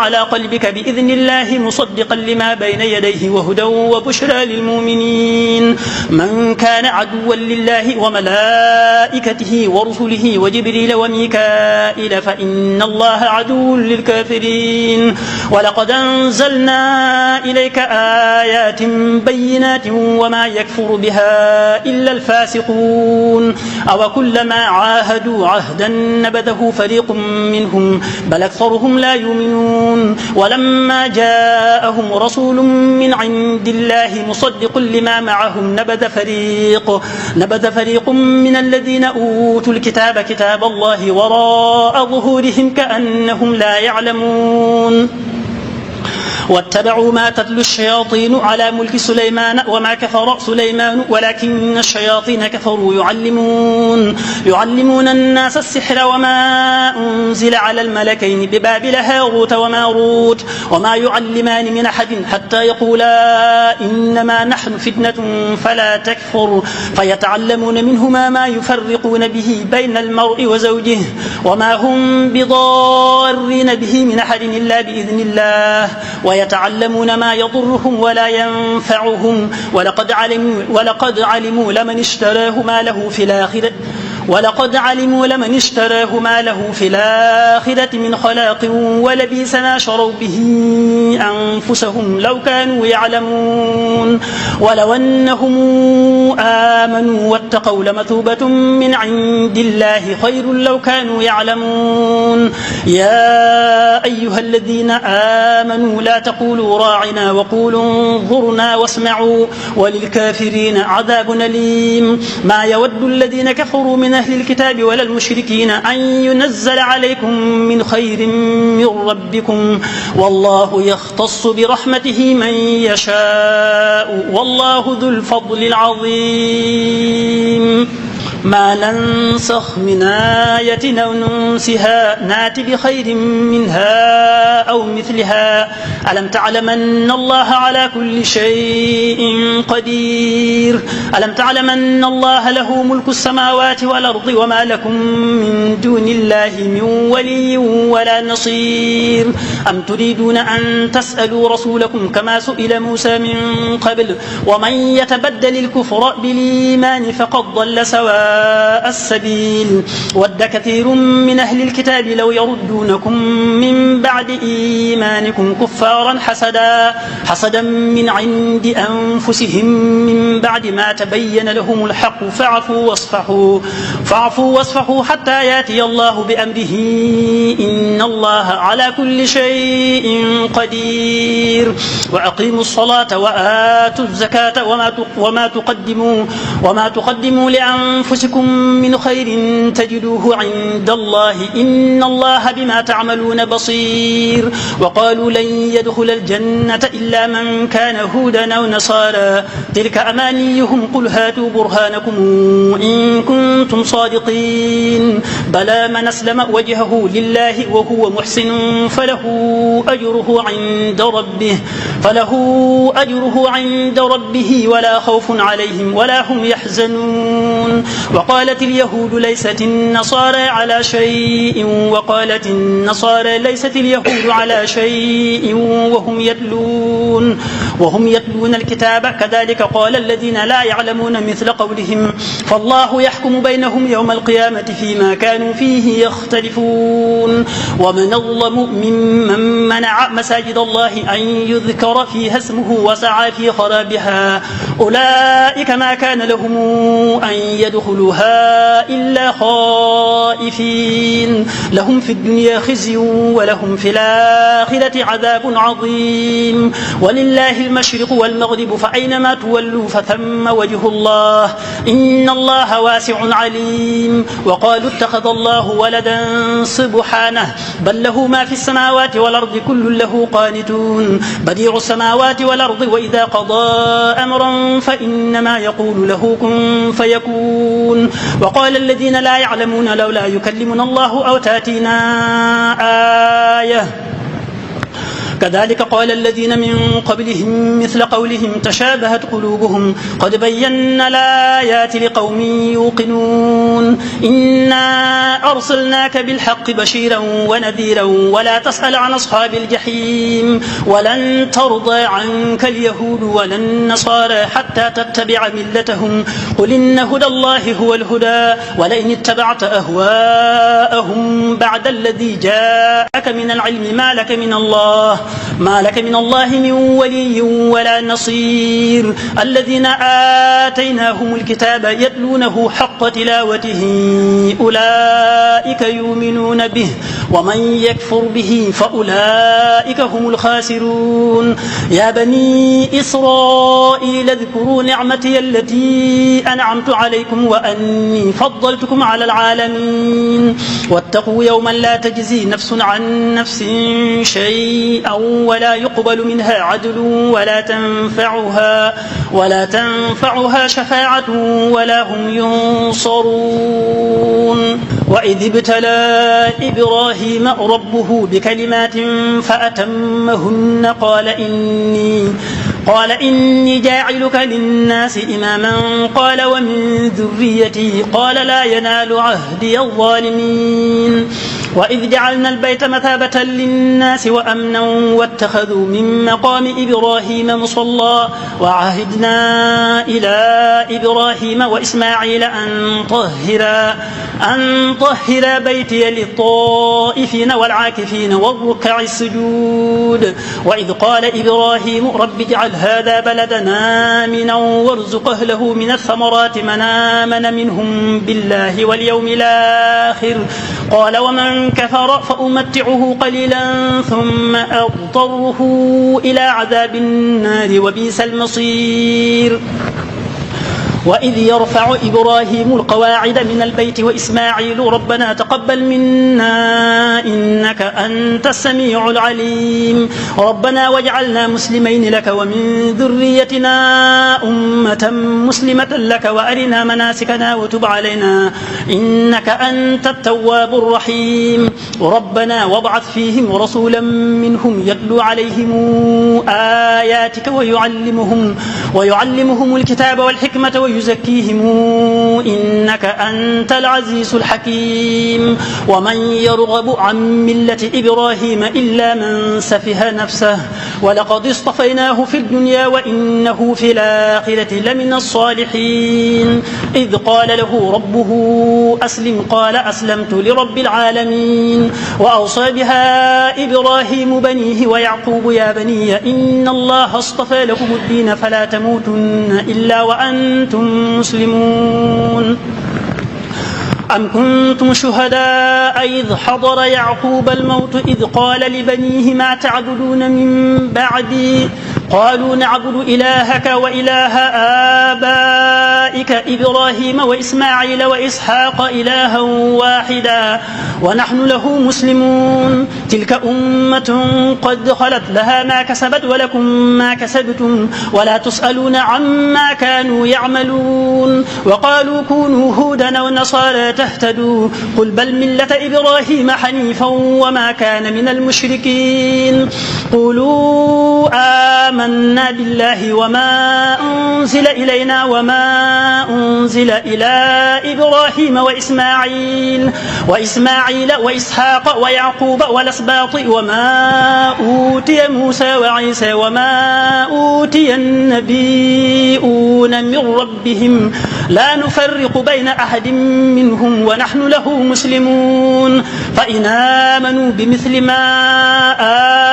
على قلبك بإذن الله مصدقا لما بين يديه وهدى وبشرى للمؤمنين. من كان عدوا لله وملائكته ورسله وجبريل وميكائيل فإن الله عدو للكافرين. ولقد أنزلنا إليك آيات بينات وما يكفر بها إلا الفاسقون. أو كلما عاهدوا عهدا نبذه فريق منهم بل أكثرهم لا يؤمنون. ولما جاءهم رسول من عند الله مصدق لما معهم نبذ فريق من الذين أوتوا الكتاب كتاب الله وراء ظهورهم كأنهم لا يعلمون. واتبعوا ما تتلو الشياطين على ملك سليمان وما كفر سليمان ولكن الشياطين كفروا يعلمون الناس السحر وما أنزل على الملكين ببابل هاروت وماروت وما يعلمان من أحد حتى يقولا إنما نحن فتنة فلا تكفر فيتعلمون منهما ما يفرقون به بين المرء وزوجه وما هم بضارين به من أحد إلا بإذن الله ويتعلمون ما يضرهم ولا ينفعهم ولقد علموا لمن اشتراه ما له في الآخرة من خلاق ولبئس ما شروا به أنفسهم لو كانوا يعلمون. ولو أنهم آمنوا واتقوا لمثوبة من عند الله خير لو كانوا يعلمون. يا أيها الذين آمنوا لا تقولوا راعنا وقولوا انظرنا واسمعوا وللكافرين عذاب أليم. ما يود الذين كفروا من أهل الكتاب ولا المشركين أن ينزل عليكم من خير من ربكم والله يختص برحمته من يشاء والله ذو الفضل العظيم. ما ننسخ من آية أو ننسها نات بخير منها أو مثلها ألم تعلم أن الله على كل شيء قدير. ألم تعلم أن الله له ملك السماوات والأرض وما لكم من دون الله من ولي ولا نصير. أم تريدون أن تسألوا رسولكم كما سئل موسى من قبل ومن يتبدل الكفر بالإيمان فقد ضل سواء السبيل. ود كثير من أهل الكتاب لو يردونكم من بعد إيمانكم كفارا حسدا من عند أنفسهم من بعد ما تبين لهم الحق فاعفوا واصفحوا حتى يأتي الله بأمره إن الله على كل شيء قدير. وأقيموا الصلاة وآتوا الزكاة وما تقدموا لأنفسكم من خير تجدوه عند الله إن الله بما تعملون بصير. وقالوا لن يدخل الجنة إلا من كان هودا أو نصارى تلك أمانيهم قل هاتوا برهانكم إن كنتم صادقين. بلى من أسلم وجهه لله وهو محسن فله أجره عند ربه ولا خوف عليهم ولا هم يحزنون. وقالت اليهود ليست النصارى على شيء وقالت النصارى ليست اليهود على شيء وهم يتلون الكتاب كذلك قال الذين لا يعلمون مثل قولهم فالله يحكم بينهم يوم القيامة فيما كانوا فيه يختلفون. ومن أظلم ممن منع مساجد الله أن يذكر فيها اسمه وسعى في خرابها أولئك ما كان لهم أن يدخلوها إلا خائفين لهم في الدنيا خزي ولهم في الآخرة عذاب عظيم. ولله المشرق والمغرب فأينما تولوا فثم وجه الله إن الله واسع عليم. وقالوا اتخذ الله ولدا سبحانه بل له ما في السماوات والأرض كل له قانتون بديع السماوات والأرض وإذا قضى أمرا فإنما يقول له كن فيكون. وقال الذين لا يعلمون لولا يكلمنا الله أو تأتينا آية كذلك قال الذين من قبلهم مثل قولهم تشابهت قلوبهم قد بينا الآيات لقوم يوقنون إنا أرسلناك بالحق بشيرا ونذيرا ولا تسأل عن أصحاب الجحيم ولن ترضى عنك اليهود ولا النصارى حتى تتبع ملتهم قل إن هدى الله هو الهدى ولئن اتبعت أهواءهم بعد الذي جاءك من العلم ما لك من الله من ولي ولا نصير الذين آتيناهم الكتاب يتلونه حق تلاوته أولئك يؤمنون به ومن يكفر به فأولئك هم الخاسرون يا بني إسرائيل اذكروا نعمتي التي أنعمت عليكم وأني فضلتكم على العالمين واتقوا يوما لا تجزي نفس عن نفس شيئا ولا يقبل منها عدل ولا تنفعها شفاعة ولا هم ينصرون وإذ ابتلى إبراهيم ربه بكلمات فأتمهن قال إني جاعلك للناس إماما قال ومن ذريتي قال لا ينال عهدي الظالمين وإذ جعلنا البيت مثابة للناس وأمنا واتخذوا من مقام إبراهيم مصلى وعهدنا إلى إبراهيم وإسماعيل أن طهر بيتي للطائفين والعاكفين والركع السجود وإذ قال إبراهيم رب اجعل هذا بلدنا آمنا وارزق أهله من الثمرات من آمن منهم بالله واليوم الآخر قال ومن كفر فأمتعه قليلا ثم أضطره إلى عذاب النار وبئس المصير وإذ يرفع إبراهيم القواعد من البيت وإسماعيل ربنا تقبل منا إنك أنت السميع العليم ربنا واجعلنا مسلمين لك ومن ذريتنا أمة مسلمة لك وأرنا مناسكنا وتب علينا إنك أنت التواب الرحيم ربنا وابعث فيهم رسولا منهم يتلو عليهم آياتك ويعلمهم الكتاب والحكمة ويزكيهم إنك أنت العزيز الحكيم ومن يرغب عن ملة إبراهيم إلا من سفه نفسه ولقد اصطفيناه في الدنيا وإنه في الآخرة لمن الصالحين إذ قال له ربه أسلم قال أسلمت لرب العالمين وأوصى بها إبراهيم بنيه ويعقوب يا بني إن الله اصطفى لكم الدين فلا تموتن إلا وأنتم مسلمون أم كنتم شهداء إذ حضر يعقوب الموت إذ قال لبنيه ما تعبدون من بعدي قالوا نعبد إلهك وإله آبائك إبراهيم وإسماعيل وإسحاق إلها واحدا ونحن له مسلمون تلك أمة قد خلت لها ما كسبت ولكم ما كسبتم ولا تسألون عما كانوا يعملون وقالوا كونوا هودا ونصارى تهتدوا قل بل ملة إبراهيم حنيفا وما كان من المشركين قولوا آمنا بالله وما أنزل إلينا وما أنزل إلى إبراهيم وإسماعيل وإسحاق ويعقوب والأسباط وما أوتي موسى وعيسى وما أوتي النبيون من ربهم لا نفرق بين أحد منهم ونحن له مسلمون فإن آمنوا بمثل ما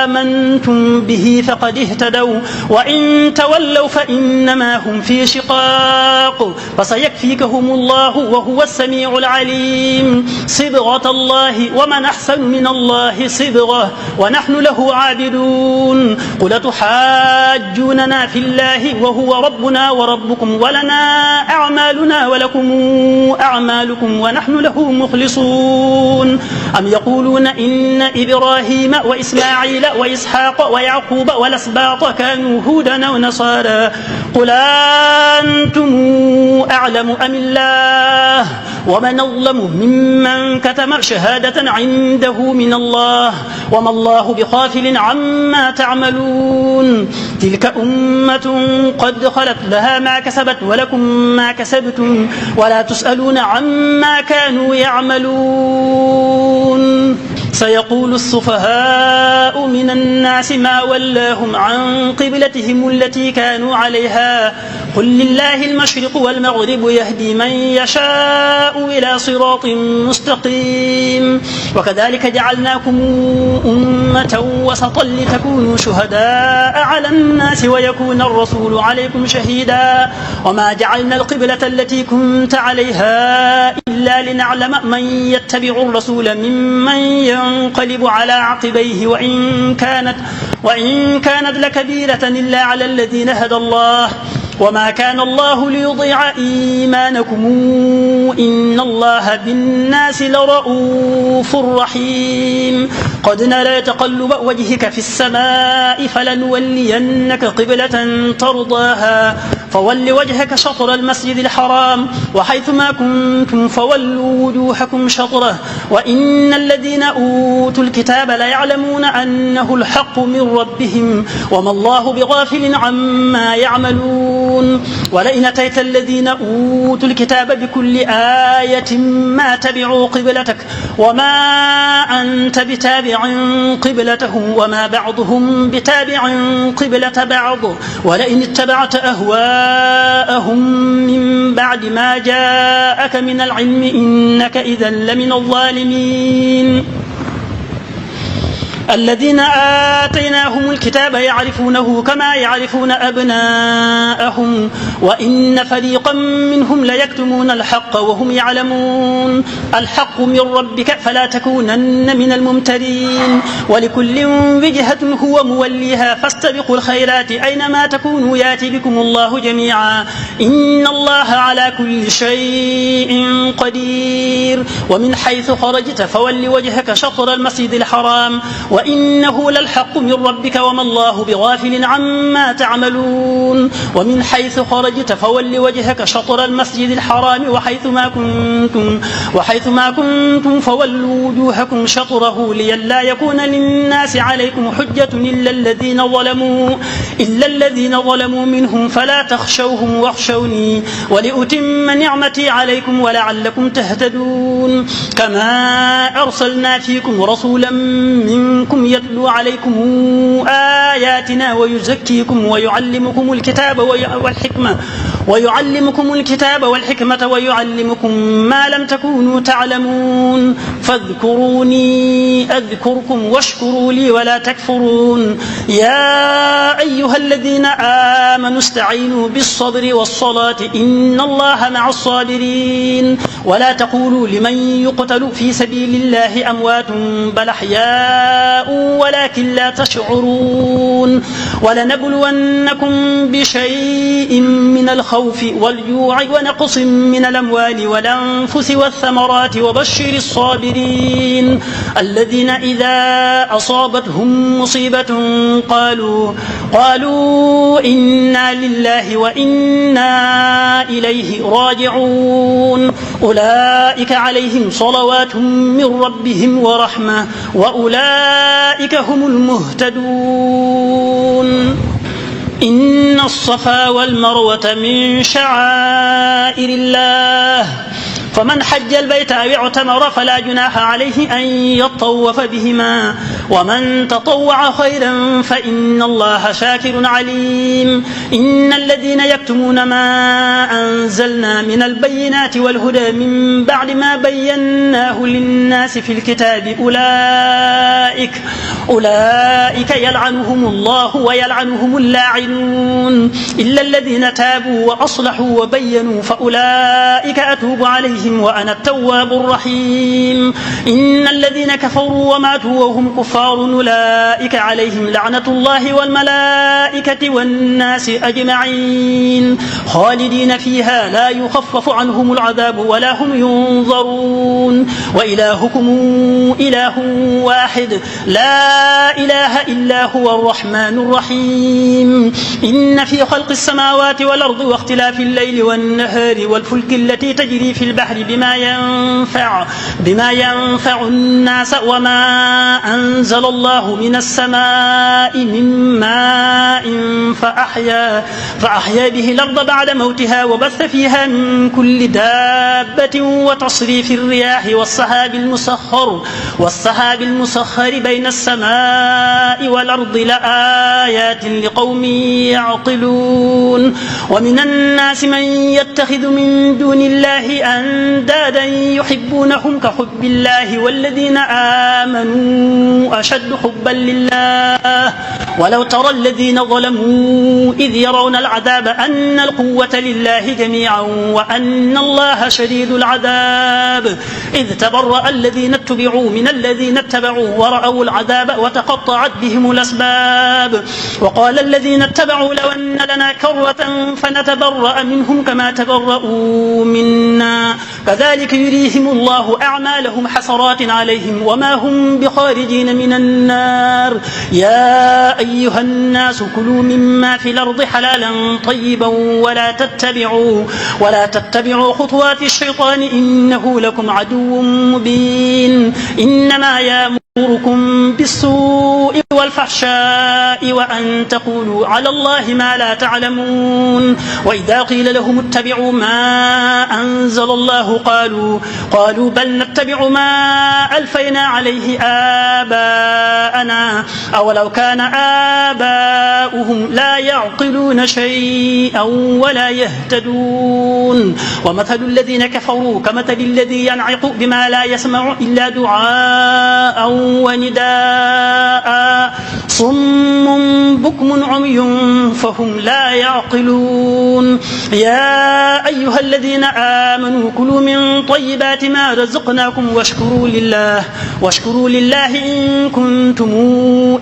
آمنتم به فقد اهتدوا وإن تولوا فإنما هم في شقاق فسيكفيكهم الله وهو السميع العليم صبغة الله ومن أحسن من الله صبغة ونحن له عابدون قل تحاجوننا في الله وهو ربنا وربكم ولنا أعمالنا ولكم أعمالكم ونحن له مخلصون أم يقولون إن إبراهيم وإسماعيل وإسحاق ويعقوب والأسباط كانوا هودا ونصارى قل أنتم أعلم أم الله ومن أظلم ممن كتم شهادة عنده من الله وما الله بغافل عما تعملون تلك أمة قد خلت لها ما كسبت ولكم ما كسبتم ولا تسألون عما كانوا يعملون سيقول السفهاء من الناس ما ولاهم عن قبلتهم التي كانوا عليها قل لله المشرق والمغرب يهدي من يشاء إلى صراط مستقيم وكذلك جعلناكم أمة وسطا لتكونوا شهداء على الناس ويكون الرسول عليكم شهيدا وما جعلنا القبلة التي كنت عليها إلا لنعلم من يتبع الرسول ممن ينقلب على عقبيه وإن كانت لكبيرة إلا على الذين هدى الله وما كان الله ليضيع إيمانكم إن الله بالناس لرؤوف رحيم قد نرى تقلب وجهك في السماء فلنولينك قبلة ترضاها فول وجهك شطر المسجد الحرام وحيثما كنتم فولوا وجوهكم شطره وإن الذين أوتوا الكتاب ليعلمون أنه الحق من ربهم وما الله بغافل عما يعملون ولئن أتيت الذين أوتوا الكتاب بكل آية ما تبعوا قبلتك وما أنت بتابع قبلتهم وما بعضهم بتابع قبلة بعض ولئن اتبعت أهواءهم من بعد ما جاءك من العلم إنك إذا لمن الظالمين الذين آتيناهم الكتاب يعرفونه كما يعرفون أبناءهم وإن فريقا منهم ليكتمون الحق وهم يعلمون الحق من ربك فلا تكونن من الممترين ولكل وجهة هو موليها فاستبقوا الخيرات أينما تكونوا يأتي بكم الله جميعا إن الله على كل شيء قدير ومن حيث خرجت فول وجهك شطر المسجد الحرام وإنه للحق من ربك وما الله بغافل عما تعملون ومن حيث خرجت فول وجهك شطر المسجد الحرام وحيثما كنتم فولوا وجوهكم شطره لئلا يكون للناس عليكم حجة إلا الذين ظلموا منهم فلا تخشوهم واخشوني ولأتم نعمتي عليكم ولعلكم تهتدون كما أرسلنا فيكم رسولا منكم يتلو عليكم آياتنا ويزكيكم ويعلمكم الكتاب والحكمة ويعلمكم ما لم تكونوا تعلمون فاذكروني أذكركم واشكروا لي ولا تكفرون يا أيها الذين آمنوا استعينوا بالصبر والصلاة إن الله مع الصابرين ولا تقولوا لمن يقتل في سبيل الله أموات بل أحياء ولكن لا تشعرون ولنبلونكم بشيء من الخوف والجوع ونقص من الأموال والأنفس والثمرات وبشر الصابرين الذين إذا أصابتهم مصيبة قالوا إنا لله وإنا إليه راجعون أولئك عليهم صلوات من ربهم ورحمة وأولئك هم المهتدون إن الصفا والمروة من شعائر الله فمن حج البيت أو اعتمر فلا جناح عليه أن يطوف بهما ومن تطوع خيرا فإن الله شاكر عليم إن الذين يكتمون ما أنزلنا من البينات والهدى من بعد ما بيناه للناس في الكتاب أولئك يلعنهم الله ويلعنهم اللاعنون إلا الذين تابوا وأصلحوا وبينوا فأولئك أتوب عليهم وأنا التواب الرحيم إن الذين كفروا وماتوا وهم كفار أولئك عليهم لعنة الله والملائكة والناس أجمعين خالدين فيها لا يخفف عنهم العذاب ولا هم ينظرون وإلهكم إله واحد لا لا إله إلا هو الرحمن الرحيم إن في خلق السماوات والأرض واختلاف الليل والنهار والفلك التي تجري في البحر بما ينفع الناس وما أنزل الله من السماء من ماء فأحيا به الأرض بعد موتها وبث فيها من كل دابة وتصريف الرياح والسحاب المسخر بين السماء والأرض لآيات لقوم يعقلون ومن الناس من يتخذ من دون الله أندادا يحبونهم كحب الله والذين آمنوا أشد حبا لله ولو ترى الذين ظلموا إذ يرون العذاب أن القوة لله جميعا وأن الله شديد العذاب إذ تبرأ الذين اتبعوا من الذين اتبعوا ورأوا العذاب وتقطعت بهم الأسباب وقال الذين اتبعوا لو أن لنا كرة فنتبرأ منهم كما تبرؤوا منا كذلك يريهم الله أعمالهم حسرات عليهم وما هم بخارجين من النار يا أيها الناس كلوا مما في الأرض حلالا طيبا ولا تتبعوا خطوات الشيطان إنه لكم عدو مبين إنما يأمركم بالسوء والفحشاء وأن تقولوا على الله ما لا تعلمون وإذا قيل لهم اتبعوا ما أنزل الله قالوا بل نتبع ما ألفينا عليه آباءنا أولو كان آباؤهم لا يعقلون شيئا ولا يهتدون ومثل الذين كفروا كمثل الذي ينعق بما لا يسمع إلا دعاء ونداء صم بكم عمي فهم لا يعقلون يا أيها الذين آمنوا كلوا من طيبات ما رزقناكم واشكروا لله إن كنتم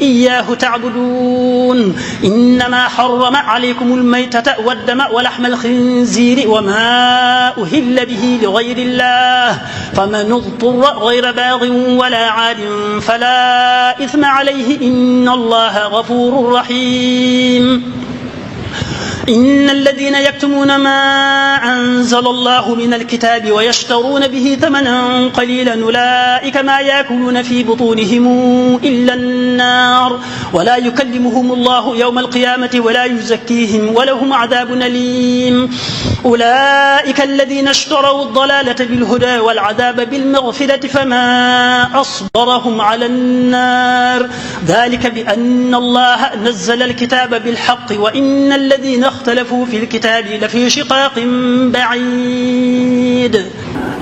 إياه تعبدون إنما حرم عليكم الميتة والدم ولحم الخنزير وما أهل به لغير الله فمن اضطر غير باغ ولا عاد فلا إثم عليه إن الله غفور رحيم إن الذين يكتمون ما أنزل الله من الكتاب ويشترون به ثمنا قليلا أولئك ما يأكلون في بطونهم إلا النار ولا يكلمهم الله يوم القيامة ولا يزكيهم ولهم عذاب أليم أولئك الذين اشتروا الضلالة بالهدى والعذاب بالمغفرة فما أصبرهم على النار ذلك بأن الله نزل الكتاب بالحق وإن الذين اختلفوا في الكتاب لفي شقاق بعيد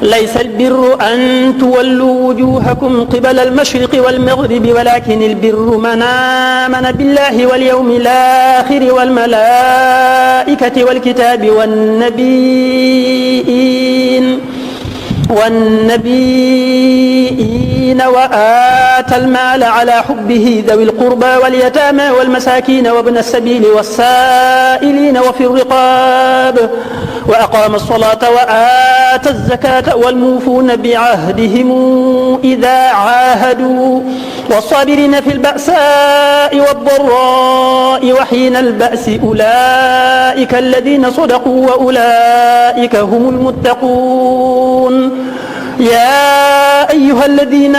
ليس البر أن تولوا وجوهكم قبل المشرق والمغرب ولكن البر من آمن بالله واليوم الآخر والملائكة والكتاب والنبيين وآتى المال على حبه ذوي القربى واليتامى والمساكين وابن السبيل والسائلين وفي الرقاب وأقام الصلاة وآتى الزكاة والموفون بعهدهم إذا عاهدوا والصابرين في البأساء والضراء وحين البأس أولئك الذين صدقوا وأولئك هم المتقون يا أيها الذين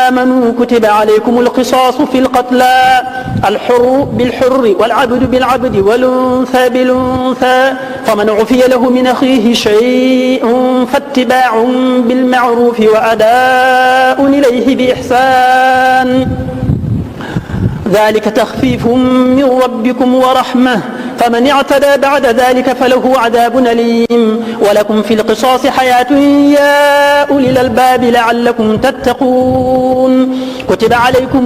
آمنوا كتب عليكم القصاص في القتلى الحر بالحر والعبد بالعبد والأنثى بالأنثى فمن عفي له من أخيه شيء فاتباع بالمعروف وأداء إليه بإحسان ذلك تخفيف من ربكم ورحمة فمن اعتدى بعد ذلك فله عذاب أليم ولكم في القصاص حياة يا أولي الألباب لعلكم تتقون كتب عليكم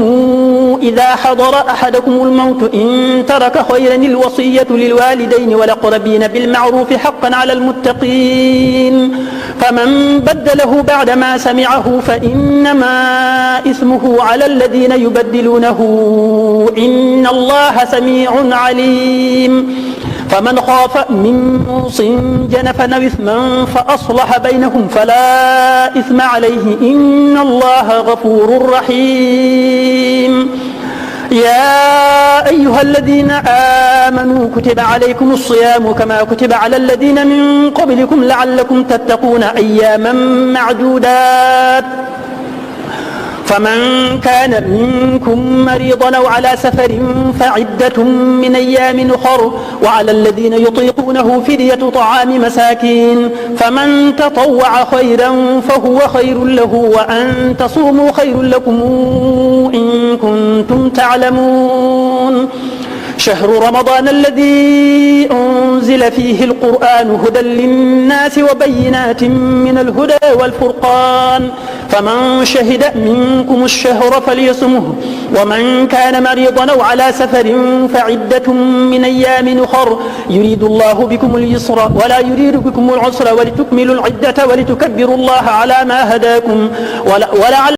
إذا حضر أحدكم الموت إن ترك خيرا الوصية للوالدين والأقربين بالمعروف حقا على المتقين فمن بدله بعدما سمعه فإنما إثمه على الذين يبدلونه إن الله سميع عليم فمن خاف من موص جنفا أو إثما فأصلح بينهم فلا إثم عليه إن الله غفور رحيم. يا أيها الذين آمنوا كتب عليكم الصيام كما كتب على الذين من قبلكم لعلكم تتقون أياما معدودات. فمن كان منكم مريضا أو على سفر فعدة من أيام أخر وعلى الذين يطيقونه فدية طعام مساكين فمن تطوع خيرا فهو خير له وأن تصوموا خير لكم إن كنتم تعلمون. شهر رمضان الذي أنزل فيه القرآن هدى للناس وبينات من الهدى والفرقان فمن شهد منكم الشهر فليصمه ومن كان مريضا أو على سفر فعدة من أيام أخر يريد الله بكم اليسر ولا يريد بكم العسر ولتكملوا العدة ولتكبروا الله على ما هداكم ولعل